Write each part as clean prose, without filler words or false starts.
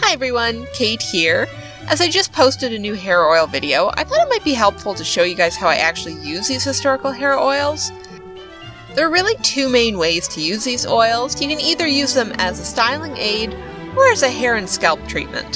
Hi everyone, Kate here. As I just posted a new hair oil video, I thought it might be helpful to show you guys how I actually use these historical hair oils. There are really two main ways to use these oils. You can either use them as a styling aid or as a hair and scalp treatment.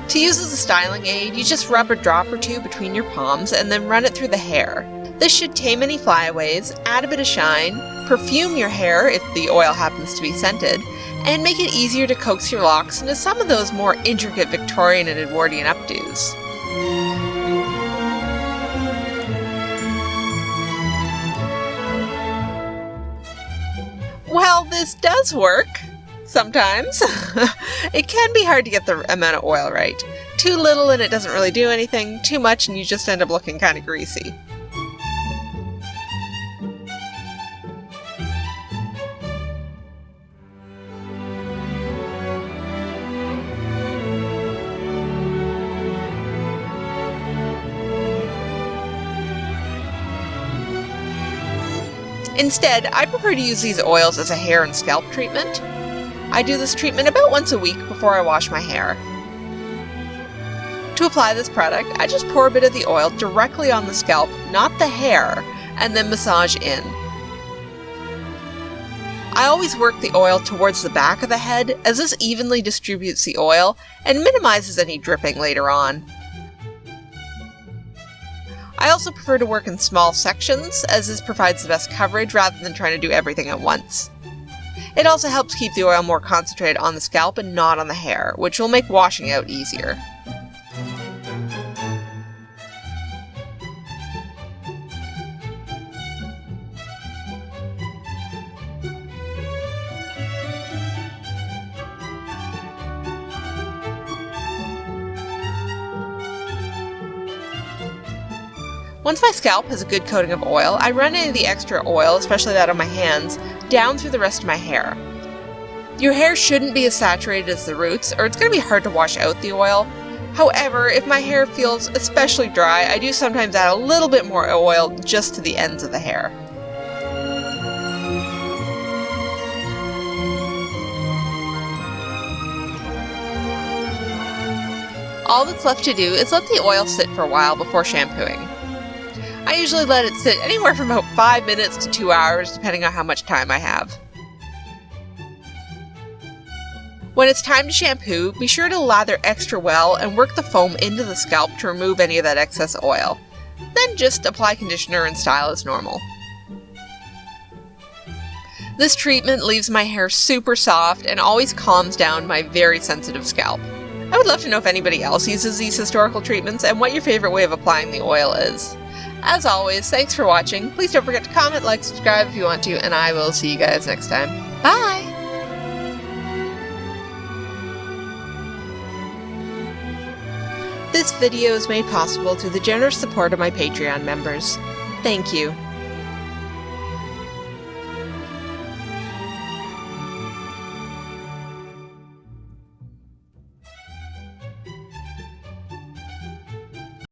To use as a styling aid, you just rub a drop or two between your palms and then run it through the hair. This should tame any flyaways, add a bit of shine, perfume your hair if the oil happens to be scented, and make it easier to coax your locks into some of those more intricate Victorian and Edwardian updos. Well, this does work. Sometimes. It can be hard to get the amount of oil right. Too little and it doesn't really do anything, too much and you just end up looking kind of greasy. Instead, I prefer to use these oils as a hair and scalp treatment. I do this treatment about once a week before I wash my hair. To apply this product, I just pour a bit of the oil directly on the scalp, not the hair, and then massage in. I always work the oil towards the back of the head, as this evenly distributes the oil and minimizes any dripping later on. I also prefer to work in small sections, as this provides the best coverage rather than trying to do everything at once. It also helps keep the oil more concentrated on the scalp and not on the hair, which will make washing out easier. Once my scalp has a good coating of oil, I run any of the extra oil, especially that on my hands, down through the rest of my hair. Your hair shouldn't be as saturated as the roots, or it's going to be hard to wash out the oil. However, if my hair feels especially dry, I do sometimes add a little bit more oil just to the ends of the hair. All that's left to do is let the oil sit for a while before shampooing. I usually let it sit anywhere from about 5 minutes to 2 hours, depending on how much time I have. When it's time to shampoo, be sure to lather extra well and work the foam into the scalp to remove any of that excess oil. Then just apply conditioner and style as normal. This treatment leaves my hair super soft and always calms down my very sensitive scalp. I would love to know if anybody else uses these historical treatments and what your favorite way of applying the oil is. As always, thanks for watching. Please don't forget to comment, like, subscribe if you want to, and I will see you guys next time. Bye! This video is made possible through the generous support of my Patreon members. Thank you.